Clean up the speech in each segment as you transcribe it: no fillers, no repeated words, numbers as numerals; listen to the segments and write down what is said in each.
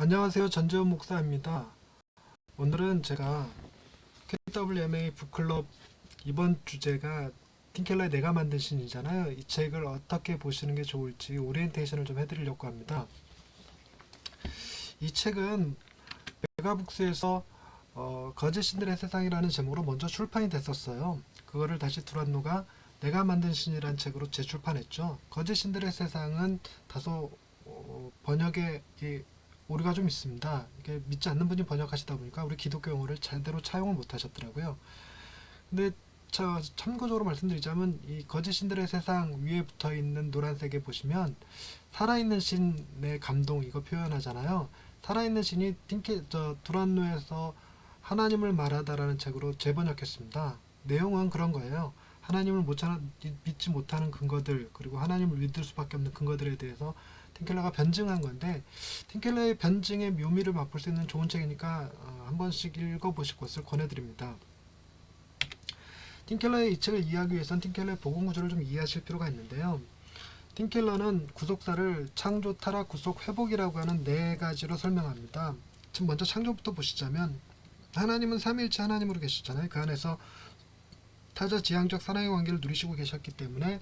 안녕하세요. 전재훈 목사입니다. 오늘은 제가 KWMA 북클럽 이번 주제가 틴켈러의 내가 만든 신이잖아요. 이 책을 어떻게 보시는 게 좋을지 오리엔테이션을 좀 해드리려고 합니다. 이 책은 메가북스에서 거짓 신들의 세상이라는 제목으로 먼저 출판이 됐었어요. 그거를 다시 두란노가 내가 만든 신이라는 책으로 재출판했죠. 거짓 신들의 세상은 다소 번역에 오류가 좀 있습니다. 이게 믿지 않는 분이 번역하시다 보니까 우리 기독교 용어를 제대로 차용을 못 하셨더라고요. 근데 참고적으로 말씀드리자면 이 거짓 신들의 세상 위에 붙어 있는 노란색에 보시면 살아있는 신의 감동 이거 표현하잖아요. 살아있는 신이 두란노에서 하나님을 말하다라는 책으로 재번역했습니다. 내용은 그런 거예요. 하나님을 믿지 못하는 근거들, 그리고 하나님을 믿을 수밖에 없는 근거들에 대해서 틴켈러가 변증한 건데, 틴켈러의 변증의 묘미를 맛볼 수 있는 좋은 책이니까 한 번씩 읽어보실 것을 권해드립니다. 틴켈러의 이 책을 이해하기 위해서는 틴켈러의 복음 구조를 좀 이해하실 필요가 있는데요. 틴켈러는 구속사를 창조, 타락, 구속, 회복이라고 하는 네 가지로 설명합니다. 지금 먼저 창조부터 보시자면, 하나님은 삼위일체 하나님으로 계셨잖아요. 그 안에서 타자 지향적 사랑의 관계를 누리시고 계셨기 때문에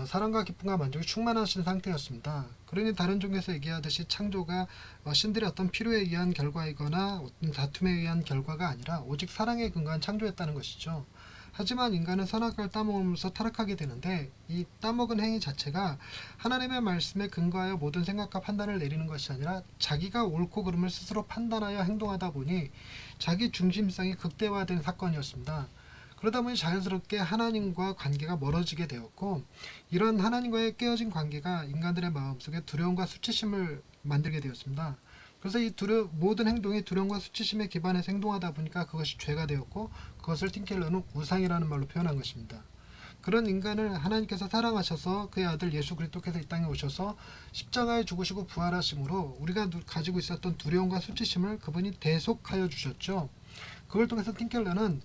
사랑과 기쁨과 만족이 충만하신 상태였습니다. 그러니 다른 종교에서 얘기하듯이 창조가 신들의 어떤 필요에 의한 결과이거나 어떤 다툼에 의한 결과가 아니라 오직 사랑에 근거한 창조였다는 것이죠. 하지만 인간은 선악과를 따먹으면서 타락하게 되는데, 이 따먹은 행위 자체가 하나님의 말씀에 근거하여 모든 생각과 판단을 내리는 것이 아니라 자기가 옳고 그름을 스스로 판단하여 행동하다 보니 자기 중심성이 극대화된 사건이었습니다. 그러다 보니 자연스럽게 하나님과 관계가 멀어지게 되었고, 이런 하나님과의 깨어진 관계가 인간들의 마음속에 두려움과 수치심을 만들게 되었습니다. 그래서 이 모든 행동이 두려움과 수치심에 기반해서 행동하다 보니까 그것이 죄가 되었고, 그것을 틴켈러는 우상이라는 말로 표현한 것입니다. 그런 인간을 하나님께서 사랑하셔서 그의 아들 예수 그리스도께서 이 땅에 오셔서 십자가에 죽으시고 부활하심으로 우리가 가지고 있었던 두려움과 수치심을 그분이 대속하여 주셨죠. 그걸 통해서 틴켈러는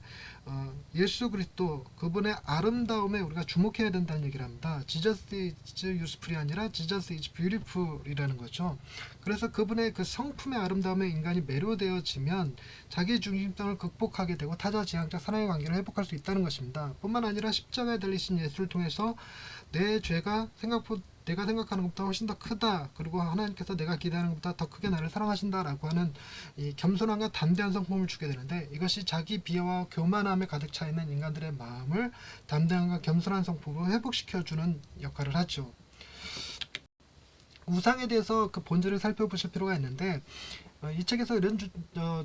예수 그리스도 그분의 아름다움에 우리가 주목해야 된다는 얘기를 합니다. Jesus is useful이 아니라 Jesus is beautiful이라는 거죠. 그래서 그분의 그 성품의 아름다움에 인간이 매료되어지면 자기 중심성을 극복하게 되고 타자 지향적 사랑의 관계를 회복할 수 있다는 것입니다. 뿐만 아니라 십자가에 달리신 예수를 통해서 내 죄가 내가 생각하는 것보다 훨씬 더 크다, 그리고 하나님께서 내가 기대하는 것보다 더 크게 나를 사랑하신다라고 하는 이 겸손함과 담대한 성품을 주게 되는데, 이것이 자기 비하와 교만함에 가득 차 있는 인간들의 마음을 담대함과 겸손한 성품으로 회복시켜주는 역할을 하죠. 우상에 대해서 그 본질을 살펴보실 필요가 있는데, 이 책에서 이런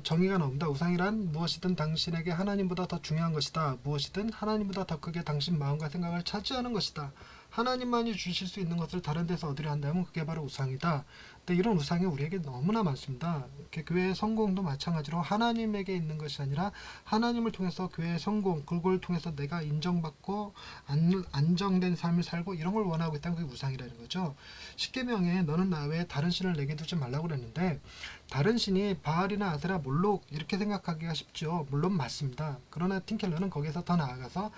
정의가 나옵니다. 우상이란 무엇이든 당신에게 하나님보다 더 중요한 것이다. 무엇이든 하나님보다 더 크게 당신 마음과 생각을 차지하는 것이다. 하나님만이 주실 수 있는 것을 다른 데서 얻으려 한다면 그게 바로 우상이다. 근데 이런 우상이 우리에게 너무나 많습니다. 이렇게 교회의 성공도 마찬가지로 하나님에게 있는 것이 아니라 하나님을 통해서 교회의 성공, 그걸 통해서 내가 인정받고 안정된 삶을 살고 이런 걸 원하고 있다면 그게 우상이라는 거죠. 십계명에 너는 나 외에 다른 신을 내게 두지 말라고 그랬는데, 다른 신이 바알이나 아세라, 몰록 이렇게 생각하기가 쉽죠. 물론 맞습니다. 그러나 틴켈러는 거기서 더 나아가서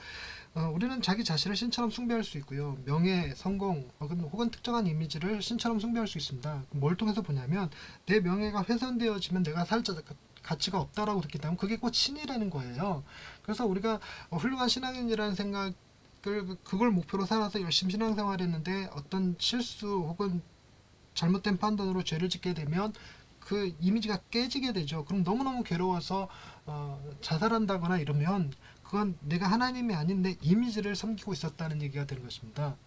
우리는 자기 자신을 신처럼 숭배할 수 있고요. 명예, 성공 혹은 특정한 이미지를 신처럼 숭배할 수 있습니다. 뭘 통해서 보냐면, 내 명예가 훼손되어지면 내가 살 가치가 없다라고 듣기 때문에 그게 곧 신이라는 거예요. 그래서 우리가 훌륭한 신앙인이라는 생각 그걸 목표로 살아서 열심히 신앙생활했는데 어떤 실수 혹은 잘못된 판단으로 죄를 짓게 되면 그 이미지가 깨지게 되죠. 그럼 너무너무 괴로워서 자살한다거나 이러면 그건 내가 하나님이 아닌 내 이미지를 섬기고 있었다는 얘기가 되는 것입니다.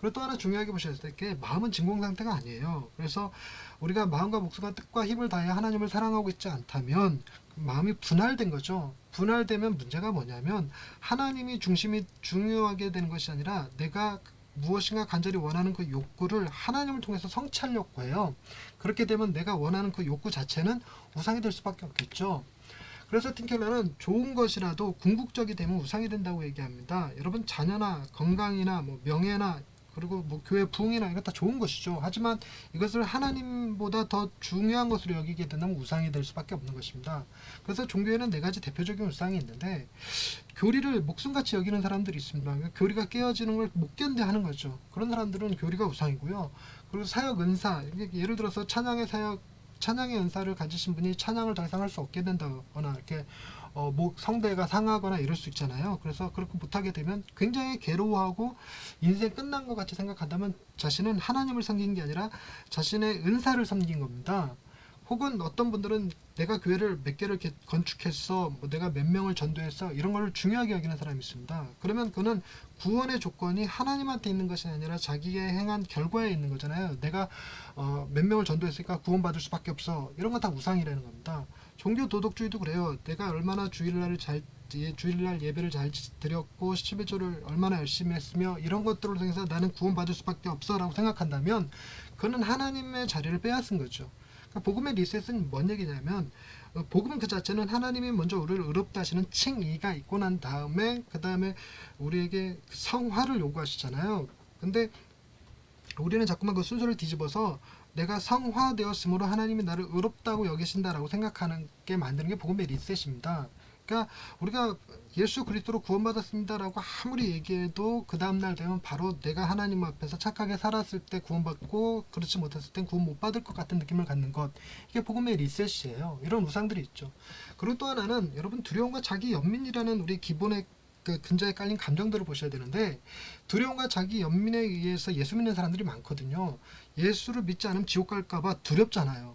그리고 또 하나 중요하게 보셔야 될 게, 마음은 진공 상태가 아니에요. 그래서 우리가 마음과 목숨과 뜻과 힘을 다해 하나님을 사랑하고 있지 않다면 마음이 분할된 거죠. 분할되면 문제가 뭐냐면, 하나님이 중심이 중요하게 되는 것이 아니라 내가 무엇인가 간절히 원하는 그 욕구를 하나님을 통해서 성취하려고 해요. 그렇게 되면 내가 원하는 그 욕구 자체는 우상이 될 수밖에 없겠죠. 그래서 틴켈러는 좋은 것이라도 궁극적이 되면 우상이 된다고 얘기합니다. 여러분, 자녀나 건강이나 명예나 그리고 교회 부흥이나 이거 다 좋은 것이죠. 하지만 이것을 하나님보다 더 중요한 것으로 여기게 된다면 우상이 될 수밖에 없는 것입니다. 그래서 종교에는 네 가지 대표적인 우상이 있는데, 교리를 목숨같이 여기는 사람들이 있습니다. 그러니까 교리가 깨어지는 걸 못 견뎌하는 거죠. 그런 사람들은 교리가 우상이고요. 그리고 사역 은사, 예를 들어서 찬양의 사역 찬양의 은사를 가지신 분이 찬양을 더 이상 할 수 없게 된다거나 이렇게 성대가 상하거나 이럴 수 있잖아요. 그래서 그렇게 못하게 되면 굉장히 괴로워하고 인생 끝난 것 같이 생각한다면 자신은 하나님을 섬긴 게 아니라 자신의 은사를 섬긴 겁니다. 혹은 어떤 분들은 내가 교회를 몇 개를 이렇게 건축했어, 내가 몇 명을 전도했어, 이런 걸 중요하게 여기는 사람이 있습니다. 그러면 그는 구원의 조건이 하나님한테 있는 것이 아니라 자기의 행한 결과에 있는 거잖아요. 내가 몇 명을 전도했으니까 구원받을 수밖에 없어. 이런 건 다 우상이라는 겁니다. 종교 도덕주의도 그래요. 내가 얼마나 주일날 예배를 잘 드렸고 11조를 얼마나 열심히 했으며 이런 것들을 통해서 나는 구원받을 수밖에 없어 라고 생각한다면 그는 하나님의 자리를 빼앗은 거죠. 그러니까 복음의 리셋은 뭔 얘기냐면 복음 그 자체는 하나님이 먼저 우리를 의롭다 하시는 칭의가 있고 난 다음에 그 다음에 우리에게 성화를 요구하시잖아요. 근데 우리는 자꾸만 그 순서를 뒤집어서 내가 성화되었으므로 하나님이 나를 의롭다고 여기신다라고 생각하는 게 만드는 게 복음의 리셋입니다. 그러니까 우리가 예수 그리스도로 구원받았습니다라고 아무리 얘기해도 그 다음날 되면 바로 내가 하나님 앞에서 착하게 살았을 때 구원받고 그렇지 못했을 땐 구원 못 받을 것 같은 느낌을 갖는 것, 이게 복음의 리셋이에요. 이런 우상들이 있죠. 그리고 또 하나는 여러분 두려움과 자기 연민이라는 우리 기본의 그 근저에 깔린 감정들을 보셔야 되는데, 두려움과 자기 연민에 의해서 예수 믿는 사람들이 많거든요. 예수를 믿지 않으면 지옥 갈까봐 두렵잖아요.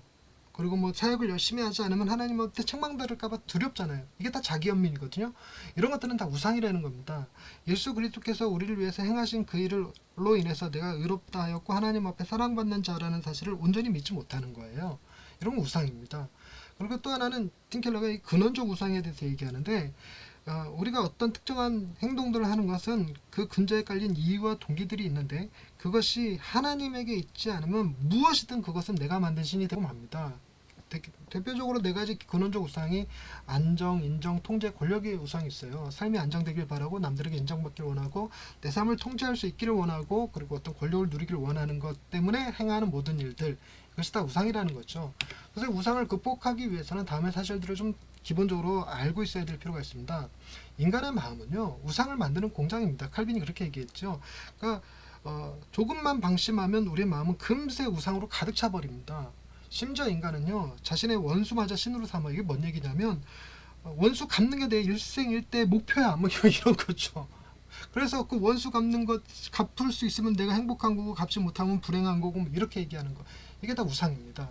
그리고 사역을 열심히 하지 않으면 하나님한테 책망받을까봐 두렵잖아요. 이게 다 자기 연민이거든요. 이런 것들은 다 우상이라는 겁니다. 예수 그리스도께서 우리를 위해서 행하신 그 일로 인해서 내가 의롭다 하였고 하나님 앞에 사랑받는 자라는 사실을 온전히 믿지 못하는 거예요. 이런 건 우상입니다. 그리고 또 하나는 팀켈러가 이 근원적 우상에 대해서 얘기하는데, 우리가 어떤 특정한 행동들을 하는 것은 그 근저에 깔린 이유와 동기들이 있는데 그것이 하나님에게 있지 않으면 무엇이든 그것은 내가 만든 신이 되고 맙니다. 대표적으로 네 가지 근원적 우상이 안정, 인정, 통제, 권력의 우상이 있어요. 삶이 안정되길 바라고 남들에게 인정받기를 원하고 내 삶을 통제할 수 있기를 원하고 그리고 어떤 권력을 누리기를 원하는 것 때문에 행하는 모든 일들, 이것이 다 우상이라는 거죠. 그래서 우상을 극복하기 위해서는 다음의 사실들을 좀 기본적으로 알고 있어야 될 필요가 있습니다. 인간의 마음은요, 우상을 만드는 공장입니다. 칼빈이 그렇게 얘기했죠. 그러니까 조금만 방심하면 우리의 마음은 금세 우상으로 가득 차버립니다. 심지어 인간은요, 자신의 원수마저 신으로 삼아. 이게 뭔 얘기냐면 원수 갚는 게 내 일생일대 목표야, 이런 거죠. 그래서 그 원수 갚는 것 갚을 수 있으면 내가 행복한 거고 갚지 못하면 불행한 거고 이렇게 얘기하는 거, 이게 다 우상입니다.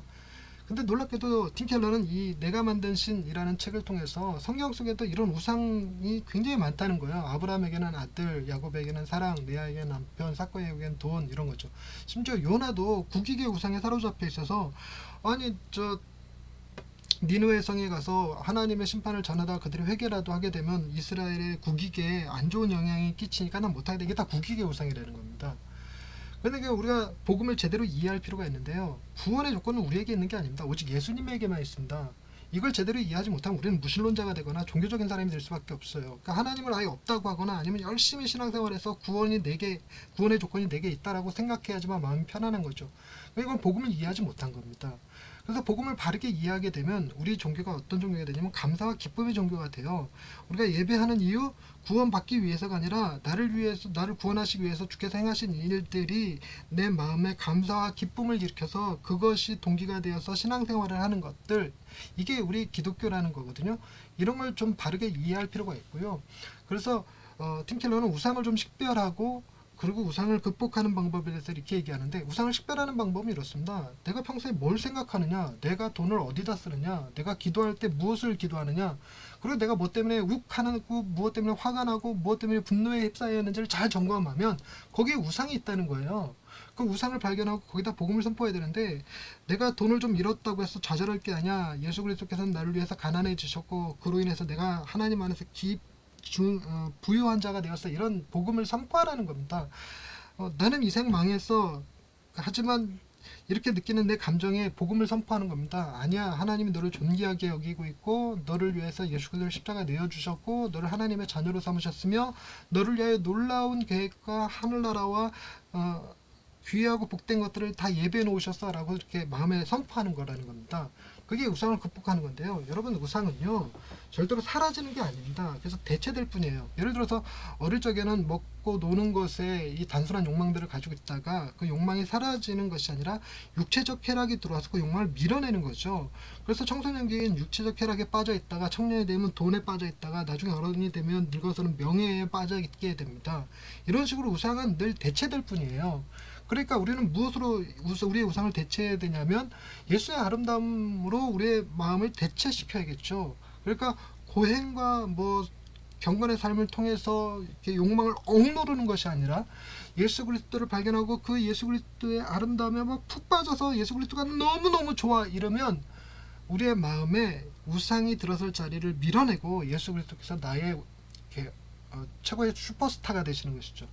근데 놀랍게도 팀 켈러는 이 내가 만든 신이라는 책을 통해서 성경 속에도 이런 우상이 굉장히 많다는 거예요. 아브라함에게는 아들, 야곱에게는 사랑, 레아에게는 남편, 삭과에게는 돈, 이런 거죠. 심지어 요나도 국익의 우상에 사로잡혀 있어서 니느웨 성에 가서 하나님의 심판을 전하다가 그들이 회개라도 하게 되면 이스라엘의 국익에 안 좋은 영향이 끼치니까 난 못하게 돼. 이게 다 국익의 우상이라는 겁니다. 그런데 우리가 복음을 제대로 이해할 필요가 있는데요, 구원의 조건은 우리에게 있는 게 아닙니다. 오직 예수님에게만 있습니다. 이걸 제대로 이해하지 못하면 우리는 무신론자가 되거나 종교적인 사람이 될 수밖에 없어요. 그러니까 하나님을 아예 없다고 하거나 아니면 열심히 신앙생활해서 구원의 조건이 내게 있다라고 생각해야지만 마음이 편안한 거죠. 이건 복음을 이해하지 못한 겁니다. 그래서 복음을 바르게 이해하게 되면 우리 종교가 어떤 종교가 되냐면 감사와 기쁨의 종교가 돼요. 우리가 예배하는 이유, 구원받기 위해서가 아니라 나를 구원하시기 위해서 주께서 행하신 일들이 내 마음에 감사와 기쁨을 일으켜서 그것이 동기가 되어서 신앙생활을 하는 것들, 이게 우리 기독교라는 거거든요. 이런 걸 좀 바르게 이해할 필요가 있고요. 그래서 팀 켈러는 우상을 좀 식별하고 그리고 우상을 극복하는 방법에 대해서 이렇게 얘기하는데, 우상을 식별하는 방법은 이렇습니다. 내가 평소에 뭘 생각하느냐, 내가 돈을 어디다 쓰느냐, 내가 기도할 때 무엇을 기도하느냐, 그리고 내가 뭐 때문에 욱하고 무엇 때문에 화가 나고 무엇 때문에 분노에 휩싸였는지를 잘 점검하면 거기에 우상이 있다는 거예요. 그 우상을 발견하고 거기다 복음을 선포해야 되는데, 내가 돈을 좀 잃었다고 해서 좌절할 게 아니야. 예수 그리스도께서는 나를 위해서 가난해지셨고 그로 인해서 내가 하나님 안에서 부유한 자가 되었어. 이런 복음을 선포하라는 겁니다. 나는 이생 망했어. 하지만 이렇게 느끼는 내 감정에 복음을 선포하는 겁니다. 아니야, 하나님이 너를 존귀하게 여기고 있고 너를 위해서 예수 그리스도를 십자가에 내어주셨고 너를 하나님의 자녀로 삼으셨으며 너를 위하여 놀라운 계획과 하늘나라와 귀하고 복된 것들을 다 예배해 놓으셨어라고 이렇게 마음에 선포하는 거라는 겁니다. 그게 우상을 극복하는 건데요. 여러분, 우상은요 절대로 사라지는 게 아닙니다. 그래서 대체될 뿐이에요. 예를 들어서 어릴 적에는 먹고 노는 것에 이 단순한 욕망들을 가지고 있다가 그 욕망이 사라지는 것이 아니라 육체적 쾌락이 들어와서 그 욕망을 밀어내는 거죠. 그래서 청소년기엔 육체적 쾌락에 빠져 있다가 청년이 되면 돈에 빠져 있다가 나중에 어른이 되면 늙어서는 명예에 빠져 있게 됩니다. 이런 식으로 우상은 늘 대체될 뿐이에요. 그러니까 우리는 무엇으로 우리의 우상을 대체해야 되냐면 예수의 아름다움으로 우리의 마음을 대체시켜야겠죠. 그러니까 고행과 뭐 경건의 삶을 통해서 이렇게 욕망을 억누르는 것이 아니라 예수 그리스도를 발견하고 그 예수 그리스도의 아름다움에 막 푹 빠져서 예수 그리스도가 너무너무 좋아 이러면 우리의 마음에 우상이 들어설 자리를 밀어내고 예수 그리스도께서 나의 이렇게 최고의 슈퍼스타가 되시는 것이죠.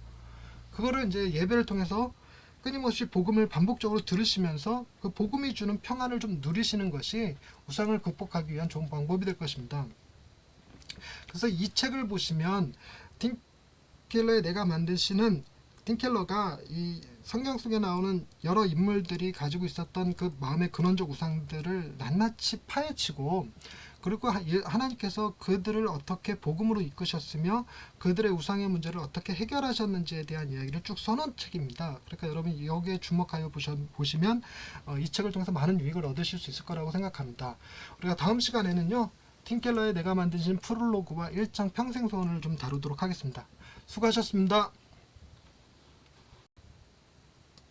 그거를 이제 예배를 통해서 끊임없이 복음을 반복적으로 들으시면서 그 복음이 주는 평안을 좀 누리시는 것이 우상을 극복하기 위한 좋은 방법이 될 것입니다. 그래서 이 책을 보시면 팀 켈러의 내가 만든 시는 팀 켈러가 이 성경 속에 나오는 여러 인물들이 가지고 있었던 그 마음의 근원적 우상들을 낱낱이 파헤치고 그리고 하나님께서 그들을 어떻게 복음으로 이끄셨으며 그들의 우상의 문제를 어떻게 해결하셨는지에 대한 이야기를 쭉 써놓은 책입니다. 그러니까 여러분 여기에 주목하여 보시면 이 책을 통해서 많은 유익을 얻으실 수 있을 거라고 생각합니다. 우리가 다음 시간에는요. 팀 켈러의 내가 만드신 프롤로그와 1장 평생소원을 좀 다루도록 하겠습니다. 수고하셨습니다.